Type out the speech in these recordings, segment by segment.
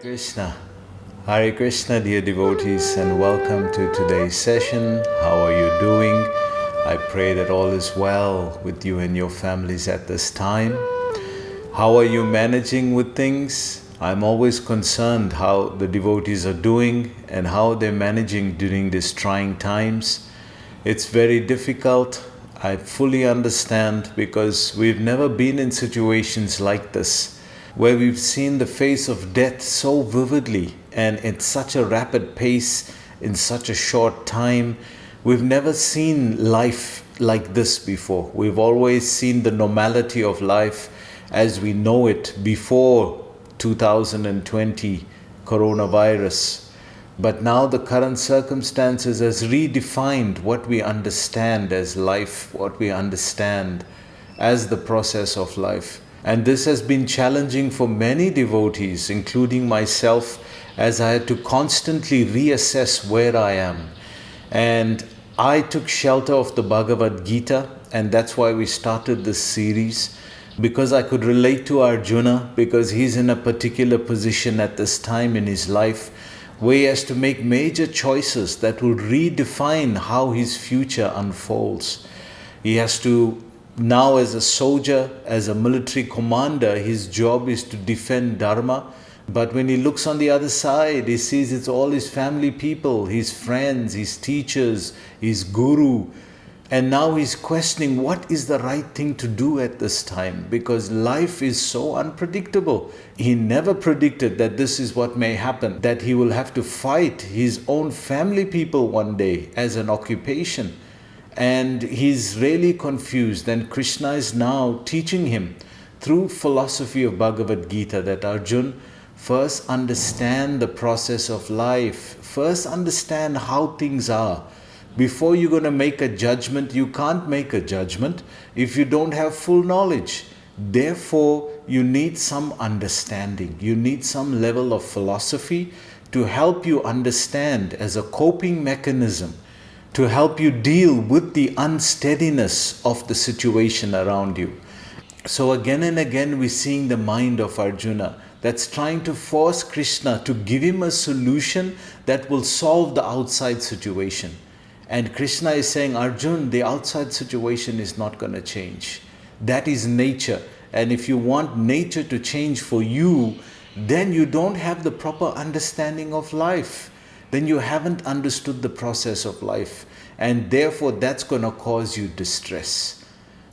Krishna. Hare Krishna, dear devotees, and welcome to today's session. How are you doing? I pray that all is well with you and your families at this time. How are you managing with things? I'm always concerned how the devotees are doing and how they're managing during these trying times. It's very difficult. I fully understand because we've never been in situations like this, where we've seen the face of death so vividly and at such a rapid pace in such a short time. We've never seen life like this before. We've always seen the normality of life as we know it before 2020 coronavirus. But now the current circumstances has redefined what we understand as life, what we understand as the process of life. And this has been challenging for many devotees, including myself, as I had to constantly reassess where I am. And I took shelter of the Bhagavad Gita, and that's why we started this series, because I could relate to Arjuna, because he's in a particular position at this time in his life where he has to make major choices that will redefine how his future unfolds. He has to now, as a soldier, as a military commander, his job is to defend Dharma. But when he looks on the other side, he sees it's all his family people, his friends, his teachers, his guru. And now he's questioning what is the right thing to do at this time, because life is so unpredictable. He never predicted that this is what may happen, that he will have to fight his own family people one day as an occupation. And he's really confused, and Krishna is now teaching him through philosophy of Bhagavad Gita that Arjun, first understand the process of life, first understand how things are. Before you're going to make a judgment, you can't make a judgment if you don't have full knowledge. Therefore, you need some understanding, you need some level of philosophy to help you understand as a coping mechanism, to help you deal with the unsteadiness of the situation around you. So again and again we're seeing the mind of Arjuna that's trying to force Krishna to give him a solution that will solve the outside situation. And Krishna is saying, Arjun, the outside situation is not going to change. That is nature. And if you want nature to change for you, then you don't have the proper understanding of life. Then you haven't understood the process of life, and therefore that's going to cause you distress.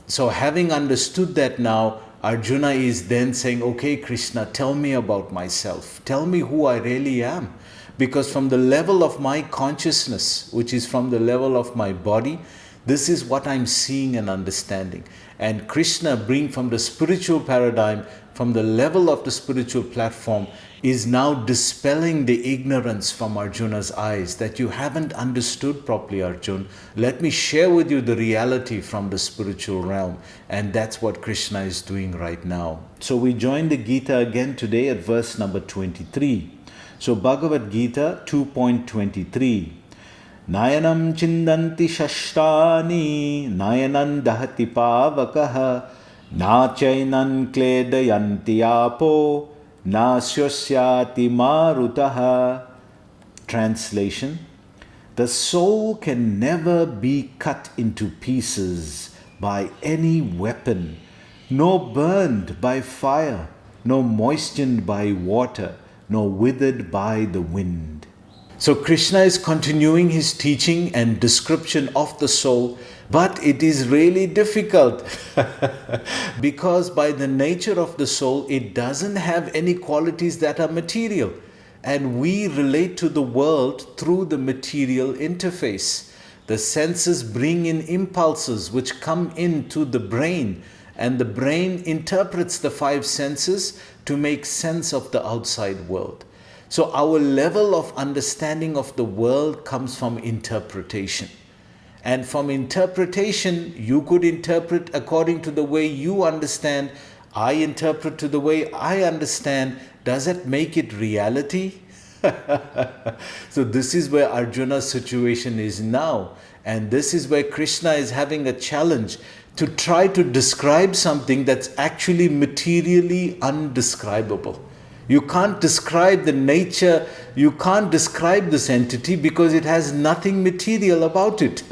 So having understood that now, Arjuna is then saying, okay Krishna, tell me about myself. Tell me who I really am. Because from the level of my consciousness, which is from the level of my body, this is what I'm seeing and understanding. And Krishna, being from the spiritual paradigm, from the level of the spiritual platform, is now dispelling the ignorance from Arjuna's eyes that you haven't understood properly, Arjun. Let me share with you the reality from the spiritual realm. And that's what Krishna is doing right now. So we join the Gita again today at verse number 23. So Bhagavad Gita 2.23. Nayanam chindanti shashtani, nayanan dahati pavakaha, na chainan kledayanti apo, na syosyati marutaha. Translation: the soul can never be cut into pieces by any weapon, nor burned by fire, nor moistened by water, nor withered by the wind. So Krishna is continuing his teaching and description of the soul, but it is really difficult because by the nature of the soul, it doesn't have any qualities that are material. And we relate to the world through the material interface. The senses bring in impulses which come into the brain, and the brain interprets the five senses to make sense of the outside world. So our level of understanding of the world comes from interpretation. And from interpretation, you could interpret according to the way you understand. I interpret to the way I understand. Does that make it reality? So this is where Arjuna's situation is now. And this is where Krishna is having a challenge to try to describe something that's actually materially undescribable. You can't describe the nature, you can't describe this entity because it has nothing material about it.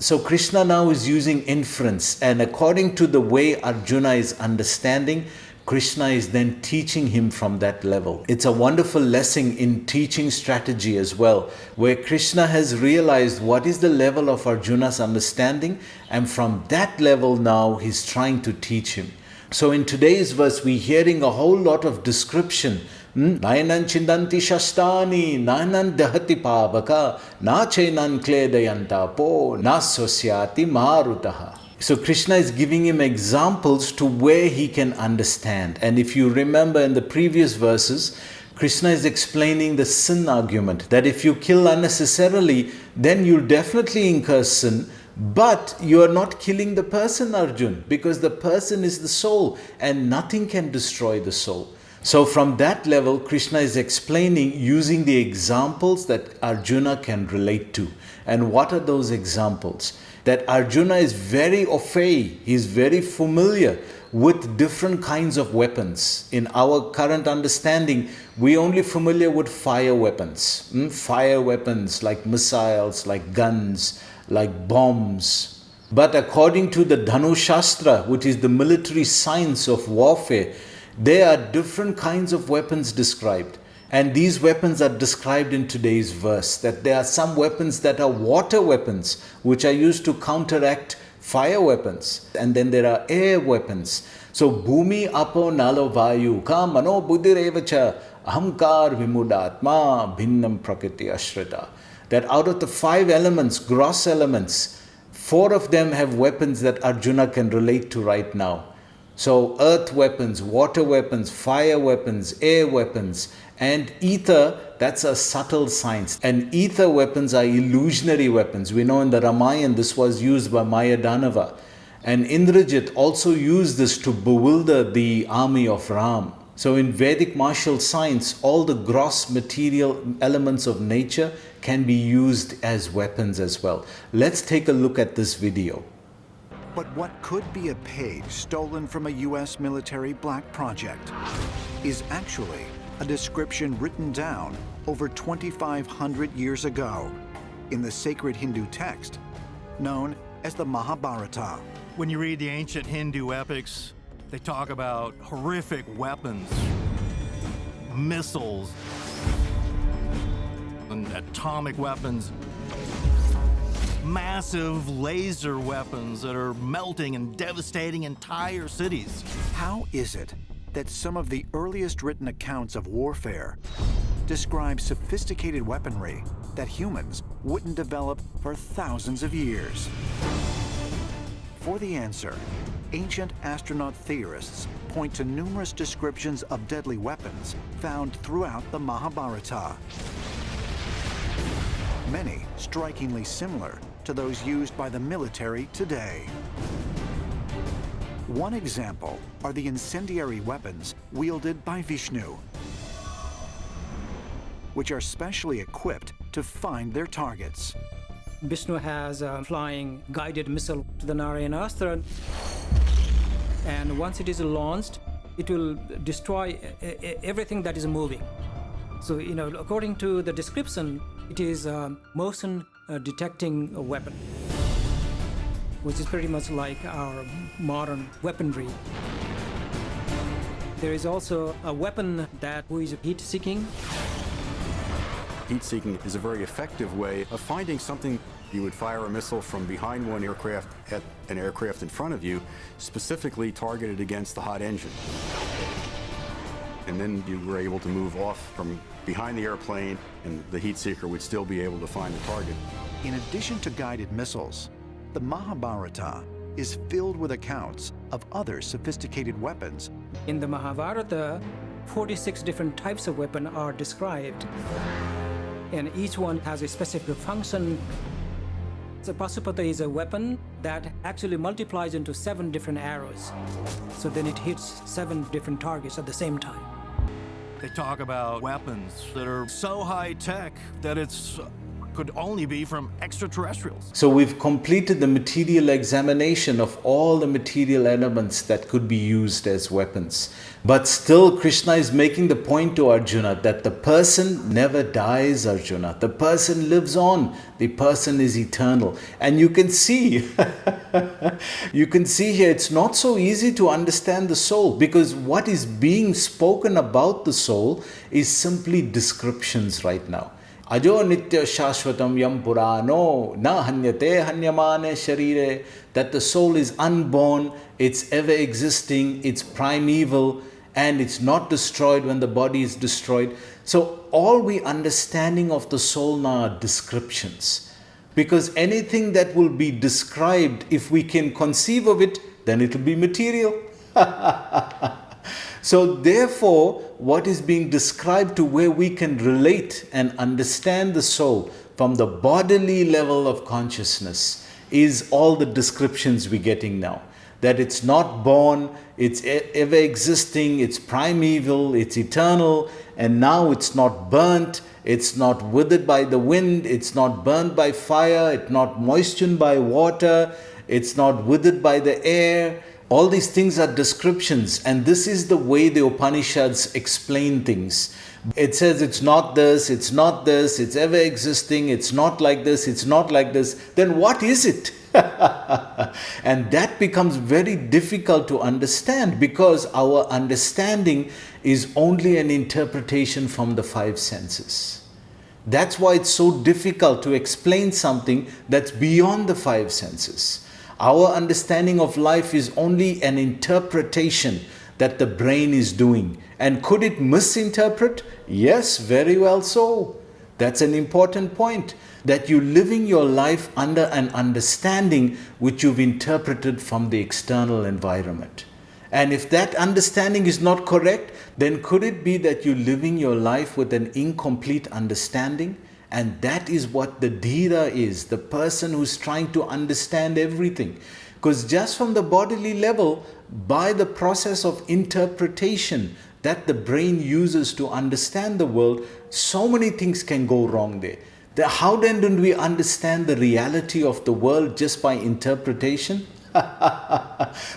So Krishna now is using inference, and according to the way Arjuna is understanding, Krishna is then teaching him from that level. It's a wonderful lesson in teaching strategy as well, where Krishna has realized what is the level of Arjuna's understanding, and from that level now he's trying to teach him. So in today's verse, we're hearing a whole lot of description. Nayanan chindanti shastani, nayanan dahati pavaka, na chainan kledayanta po, na sosyati marutaha. So Krishna is giving him examples to where he can understand. And if you remember in the previous verses, Krishna is explaining the sin argument, that if you kill unnecessarily, then you'll definitely incur sin. But you are not killing the person, Arjun, because the person is the soul and nothing can destroy the soul. So from that level, Krishna is explaining using the examples that Arjuna can relate to. And what are those examples? That Arjuna is very au fait, he's very familiar with different kinds of weapons. In our current understanding, we're only familiar with fire weapons. Fire weapons like missiles, like guns, like bombs. But according to the Dhanu Shastra, which is the military science of warfare, there are different kinds of weapons described. And these weapons are described in today's verse, that there are some weapons that are water weapons, which are used to counteract fire weapons. And then there are air weapons. So, Bhumi apo nalo vayu ka mano buddhirevacha ahamkar vimudatma bhinnam prakriti ashrita. That out of the 5 elements, gross elements, 4 of them have weapons that Arjuna can relate to right now. So earth weapons, water weapons, fire weapons, air weapons, and ether, that's a subtle science. And ether weapons are illusionary weapons. We know in the Ramayana this was used by Mayadanava. And Indrajit also used this to bewilder the army of Ram. So in Vedic martial science, all the gross material elements of nature can be used as weapons as well. Let's take a look at this video. But what could be a page stolen from a U.S. military black project is actually a description written down over 2,500 years ago in the sacred Hindu text known as the Mahabharata. When you read the ancient Hindu epics, they talk about horrific weapons, missiles, and atomic weapons, massive laser weapons that are melting and devastating entire cities. How is it that some of the earliest written accounts of warfare describe sophisticated weaponry that humans wouldn't develop for thousands of years? For the answer, ancient astronaut theorists point to numerous descriptions of deadly weapons found throughout the Mahabharata. Many strikingly similar to those used by the military today. One example are the incendiary weapons wielded by Vishnu, which are specially equipped to find their targets. Vishnu has a flying guided missile to the Narayanastra, and once it is launched, it will destroy everything that is moving. So, according to the description, it is a motion detecting weapon, which is pretty much like our modern weaponry. There is also a weapon that is heat-seeking. Heat-seeking is a very effective way of finding something. You would fire a missile from behind one aircraft at an aircraft in front of you, specifically targeted against the hot engine. And then you were able to move off from behind the airplane, and the heat seeker would still be able to find the target. In addition to guided missiles, the Mahabharata is filled with accounts of other sophisticated weapons. In the Mahabharata, 46 different types of weapon are described, and each one has a specific function. So Pasupata is a weapon that actually multiplies into 7 different arrows. So then it hits 7 different targets at the same time. They talk about weapons that are so high-tech that it's could only be from extraterrestrials. So we've completed the material examination of all the material elements that could be used as weapons. But still Krishna is making the point to Arjuna that the person never dies, Arjuna. The person lives on. The person is eternal. And you can see, you can see here it's not so easy to understand the soul, because what is being spoken about the soul is simply descriptions right now. Ajo nitya shashvatam yam purano na hanyate hanyamane sharire. That the soul is unborn, it's ever existing, it's primeval, and it's not destroyed when the body is destroyed. So all we understanding of the soul now are descriptions. Because anything that will be described, if we can conceive of it, then it will be material. So therefore, what is being described to where we can relate and understand the soul from the bodily level of consciousness is all the descriptions we're getting now. That it's not born, it's ever existing, it's primeval, it's eternal, and now it's not burnt, it's not withered by the wind, it's not burnt by fire, it's not moistened by water, it's not withered by the air. All these things are descriptions, and this is the way the Upanishads explain things. It says it's not this, it's not this, it's ever existing, it's not like this, it's not like this. Then what is it? And that becomes very difficult to understand, because our understanding is only an interpretation from the five senses. That's why it's so difficult to explain something that's beyond the five senses. Our understanding of life is only an interpretation that the brain is doing. And could it misinterpret? Yes, very well so. That's an important point, that you're living your life under an understanding which you've interpreted from the external environment. And if that understanding is not correct, then could it be that you're living your life with an incomplete understanding? And that is what the dhira is, the person who's trying to understand everything. Because just from the bodily level, by the process of interpretation that the brain uses to understand the world, so many things can go wrong there. How then do we understand the reality of the world just by interpretation?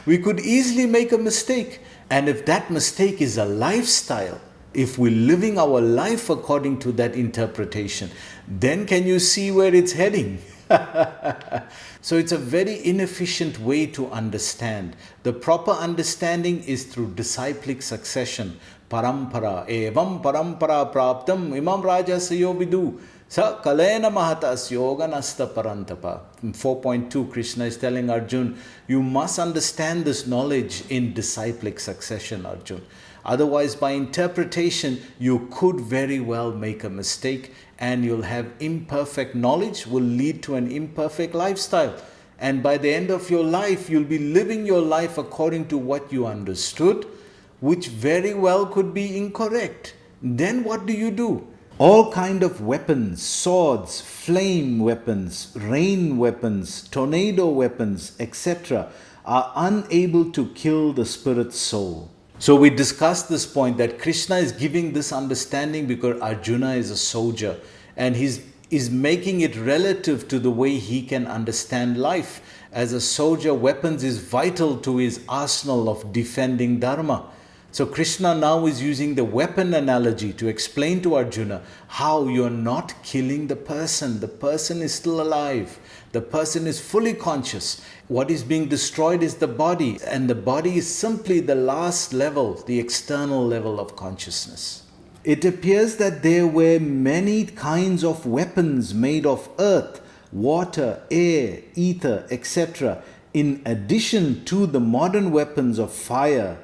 We could easily make a mistake. And if that mistake is a lifestyle, if we're living our life according to that interpretation, then can you see where it's heading? So it's a very inefficient way to understand. The proper understanding is through disciplic succession. Parampara, evam parampara praptam imam rajasayo vidu. Sa kalena mahatas yoga nasta parantapa. In 4.2, Krishna is telling Arjun, you must understand this knowledge in disciplic succession, Arjun. Otherwise, by interpretation, you could very well make a mistake, and you'll have imperfect knowledge, will lead to an imperfect lifestyle. And by the end of your life, you'll be living your life according to what you understood, which very well could be incorrect. Then what do? All kind of weapons, swords, flame weapons, rain weapons, tornado weapons, etc. are unable to kill the spirit soul. So we discussed this point that Krishna is giving this understanding because Arjuna is a soldier, and he's making it relative to the way he can understand life. As a soldier, weapons is vital to his arsenal of defending dharma. So Krishna now is using the weapon analogy to explain to Arjuna how you're not killing the person. The person is still alive. The person is fully conscious. What is being destroyed is the body, and the body is simply the last level, the external level of consciousness. It appears that there were many kinds of weapons made of earth, water, air, ether, etc. in addition to the modern weapons of fire.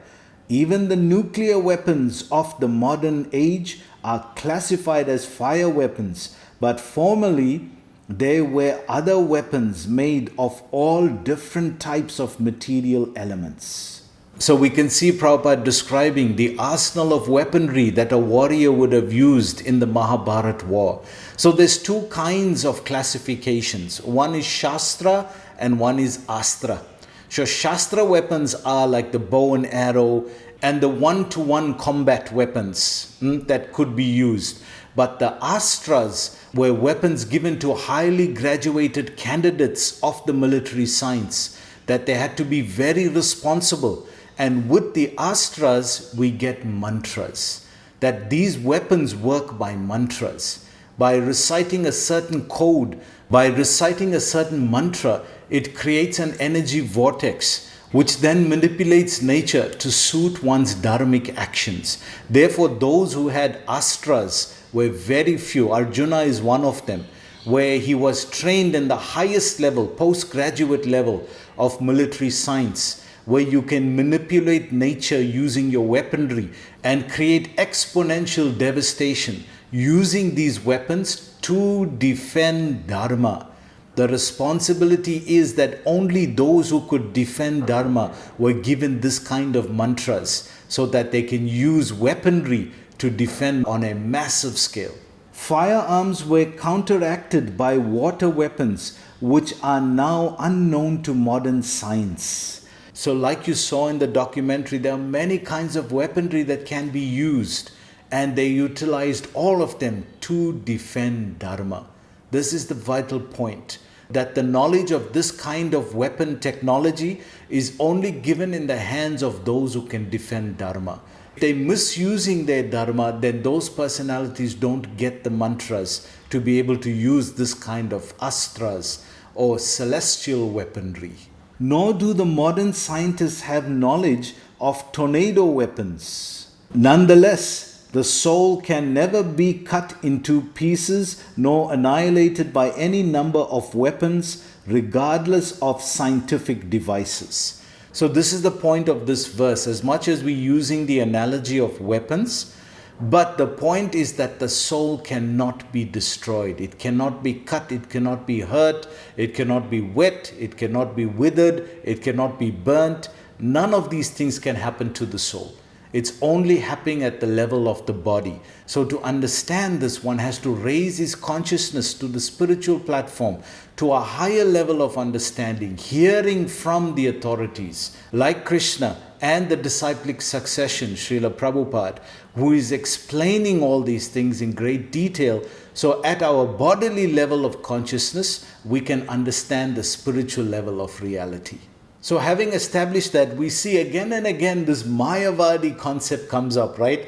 Even the nuclear weapons of the modern age are classified as fire weapons, but formerly there were other weapons made of all different types of material elements. So we can see Prabhupada describing the arsenal of weaponry that a warrior would have used in the Mahabharata war. So there's two kinds of classifications. One is Shastra and one is Astra. So Shastra weapons are like the bow and arrow and the one-to-one combat weapons that could be used. But the astras were weapons given to highly graduated candidates of the military science, that they had to be very responsible. And with the astras, we get mantras, that these weapons work by mantras. By reciting a certain code, by reciting a certain mantra, it creates an energy vortex, which then manipulates nature to suit one's dharmic actions. Therefore, those who had astras were very few. Arjuna is one of them, where he was trained in the highest level, postgraduate level of military science, where you can manipulate nature using your weaponry and create exponential devastation using these weapons to defend Dharma. The responsibility is that only those who could defend Dharma were given this kind of mantras so that they can use weaponry to defend on a massive scale. Firearms were counteracted by water weapons, which are now unknown to modern science. So like you saw in the documentary, there are many kinds of weaponry that can be used, and they utilized all of them to defend Dharma. This is the vital point, that the knowledge of this kind of weapon technology is only given in the hands of those who can defend Dharma. If they're misusing their Dharma, then those personalities don't get the mantras to be able to use this kind of astras or celestial weaponry. Nor do the modern scientists have knowledge of tornado weapons. Nonetheless, the soul can never be cut into pieces nor annihilated by any number of weapons, regardless of scientific devices. So this is the point of this verse. As much as we're using the analogy of weapons, but the point is that the soul cannot be destroyed. It cannot be cut, it cannot be hurt, it cannot be wet, it cannot be withered, it cannot be burnt. None of these things can happen to the soul. It's only happening at the level of the body. So to understand this, one has to raise his consciousness to the spiritual platform, to a higher level of understanding, hearing from the authorities like Krishna and the disciplic succession, Srila Prabhupada, who is explaining all these things in great detail. So at our bodily level of consciousness, we can understand the spiritual level of reality. So having established that, we see again and again this Mayavadi concept comes up, right?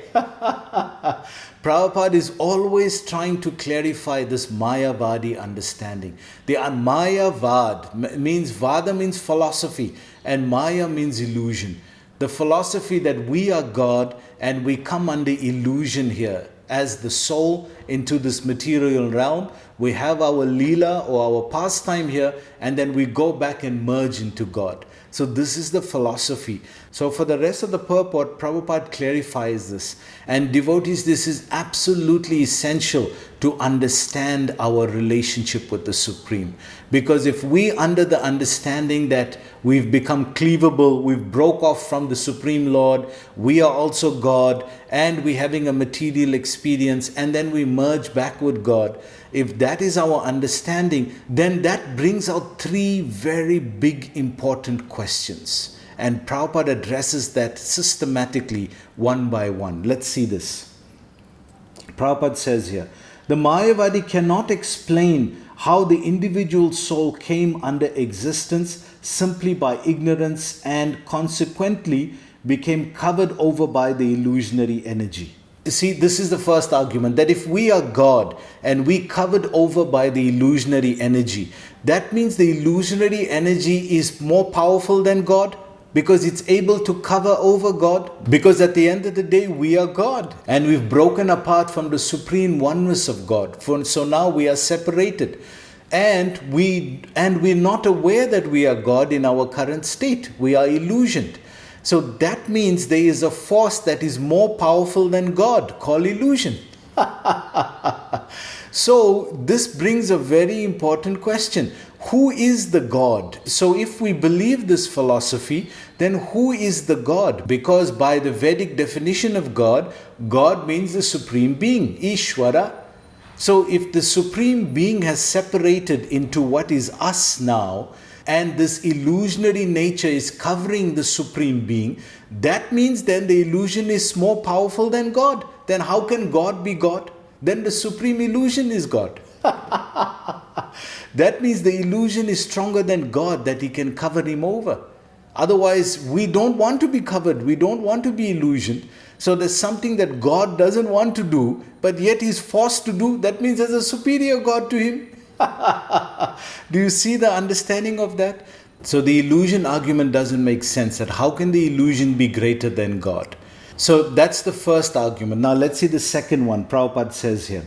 Prabhupada is always trying to clarify this Mayavadi understanding. The Mayavad means, Vada means philosophy and Maya means illusion. The philosophy that we are God and we come under illusion here as the soul into this material realm. We have our Leela or our pastime here, and then we go back and merge into God. So this is the philosophy. So for the rest of the purport, Prabhupada clarifies this. And devotees, this is absolutely essential to understand our relationship with the Supreme. Because if we, under the understanding that we've become cleavable, we've broke off from the Supreme Lord, we are also God, and we're having a material experience, and then we merge back with God. If that is our understanding, then that brings out three very big important questions. And Prabhupada addresses that systematically one by one. Let's see this. Prabhupada says here, the Mayavadi cannot explain how the individual soul came under existence simply by ignorance and consequently became covered over by the illusionary energy. See, this is the first argument, that if we are God and we covered over by the illusionary energy, that means the illusionary energy is more powerful than God because it's able to cover over God. Because at the end of the day, we are God and we've broken apart from the supreme oneness of God. So now we are separated. And we're not aware that we are God in our current state. We are illusioned. So that means there is a force that is more powerful than God, called illusion. So this brings a very important question. Who is the God? So if we believe this philosophy, then who is the God? Because by the Vedic definition of God, God means the Supreme Being, Ishvara. So if the Supreme Being has separated into what is us now, and this illusionary nature is covering the Supreme Being, that means then the illusion is more powerful than God. Then how can God be God? then the supreme illusion is God. That means the illusion is stronger than God, that he can cover him over. Otherwise, we don't want to be covered. We don't want to be illusioned. So there's something that God doesn't want to do, but yet he's forced to do. That means there's a superior God to him. Do you see the understanding of that? So the illusion argument doesn't make sense. That how can the illusion be greater than God? So that's the first argument. Now let's see the second one. Prabhupada says here,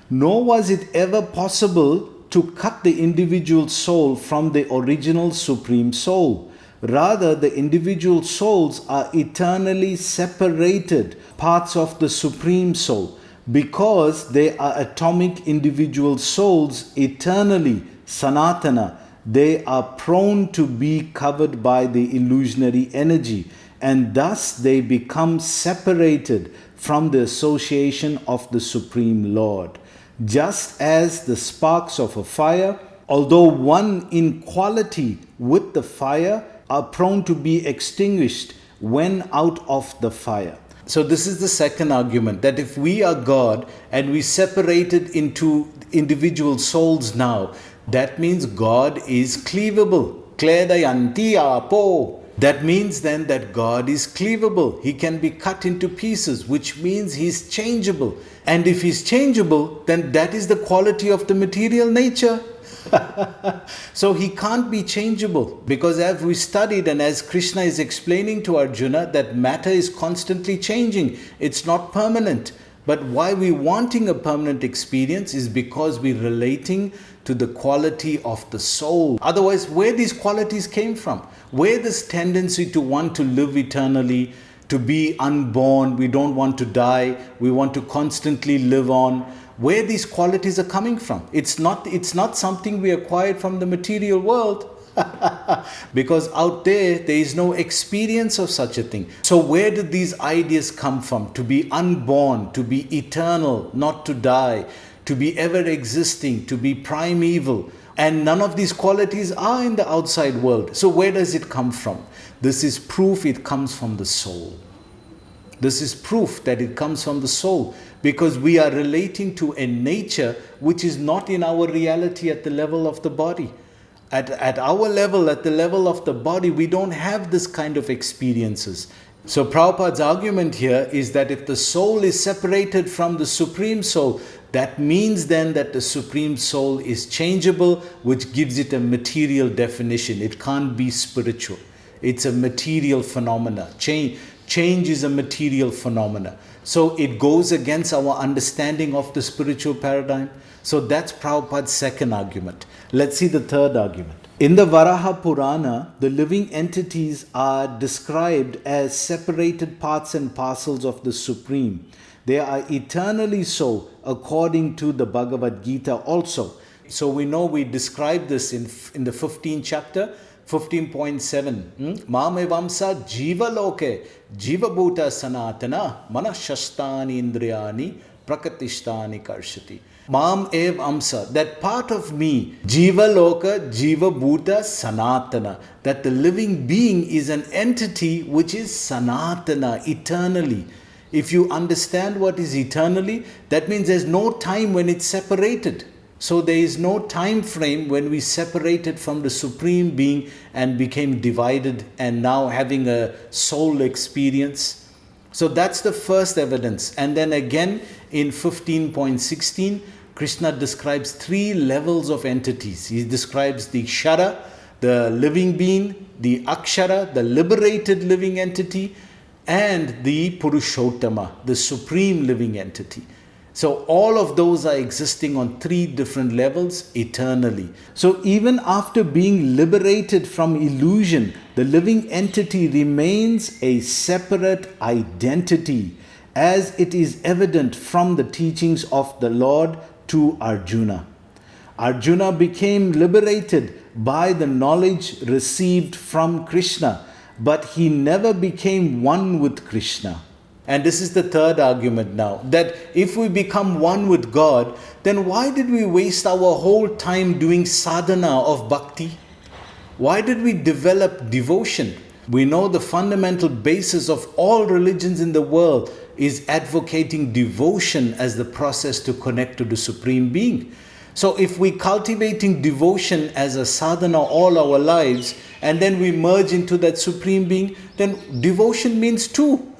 nor was it ever possible to cut the individual soul from the original supreme soul. Rather, the individual souls are eternally separated parts of the supreme soul, because they are atomic individual souls eternally, sanatana. They are prone to be covered by the illusionary energy, and thus they become separated from the association of the Supreme Lord. Just as the sparks of a fire, although one in quality with the fire, are prone to be extinguished when out of the fire. So this is the second argument, that if we are God and we separated into individual souls now, that means God is cleavable. Kledayanti apo. That means then that God is cleavable. He can be cut into pieces, which means he's changeable. And if he's changeable, then that is the quality of the material nature. So he can't be changeable, because as we studied and as Krishna is explaining to Arjuna, that matter is constantly changing. It's not permanent. But why we're wanting a permanent experience is because we're relating to the quality of the soul. Otherwise, where these qualities came from? Where this tendency to want to live eternally, to be unborn, we don't want to die, we want to constantly live on, where these qualities are coming from? It's not something we acquired from the material world. Because out there is no experience of such a thing. So where did these ideas come from? To be unborn, to be eternal, not to die, to be ever existing, to be primeval. And none of these qualities are in the outside world. So where does it come from? This is proof it comes from the soul. This is proof that it comes from the soul, because we are relating to a nature which is not in our reality at the level of the body. At our level, at the level of the body, we don't have this kind of experiences. So Prabhupada's argument here is that if the soul is separated from the Supreme Soul, that means then that the Supreme Soul is changeable, which gives it a material definition. It can't be spiritual. It's a material phenomena. Change is a material phenomena. So it goes against our understanding of the spiritual paradigm. So that's Prabhupada's second argument. Let's see the third argument. In the Varaha Purana, the living entities are described as separated parts and parcels of the Supreme. They are eternally so, according to the Bhagavad Gita also. So we know we describe this in the 15th chapter, 15.7. Mamevamsa jiva loke jiva bhuta sanatana manashastani indriyani prakatishthani karshati. Mam ev amsa, that part of me, jiva loka jiva bhuta sanatana, that the living being is an entity which is sanatana, eternally. If you understand what is eternally, that means there's no time when it's separated. So there is no time frame when we separated from the Supreme Being and became divided and now having a soul experience. So that's the first evidence. And then again in 15.16, Krishna describes three levels of entities. He describes the Kshara, the living being, the Akshara, the liberated living entity, and the Purushottama, the supreme living entity. So all of those are existing on three different levels eternally. So even after being liberated from illusion, the living entity remains a separate identity, as it is evident from the teachings of the Lord to Arjuna. Arjuna became liberated by the knowledge received from Krishna, but he never became one with Krishna. And this is the third argument now, that if we become one with God, then why did we waste our whole time doing sadhana of bhakti? Why did we develop devotion? We know the fundamental basis of all religions in the world is advocating devotion as the process to connect to the Supreme Being. So if we cultivating devotion as a sadhana all our lives, and then we merge into that Supreme Being, then devotion means two.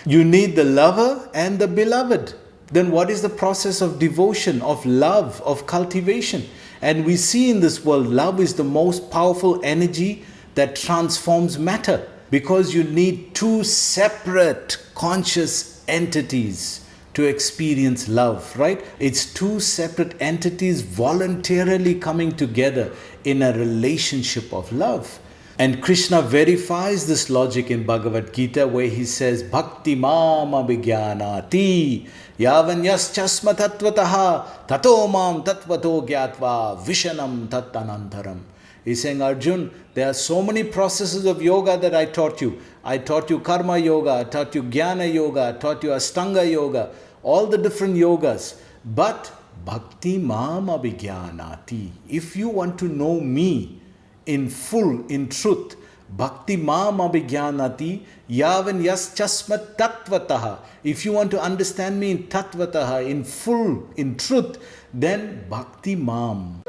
You need the lover and the beloved. Then what is the process of devotion, of love, of cultivation? And we see in this world, love is the most powerful energy that transforms matter, because you need two separate conscious entities to experience love, right? It's two separate entities voluntarily coming together in a relationship of love. And Krishna verifies this logic in Bhagavad Gita, where he says, Bhakti mam abhigyanati yavanyaschasma tatvataha tato mam tatvato gyatva vishanam tatanantaram. He's saying, Arjun, there are so many processes of yoga that I taught you. I taught you karma yoga, I taught you jnana yoga, I taught you ashtanga yoga, all the different yogas. But bhakti mam abhigyanati. If you want to know me in full, in truth, bhakti mam abhigyanati yavan yaschasmat tatvataha. If you want to understand me in tatvataha, in full, in truth, then bhakti mam.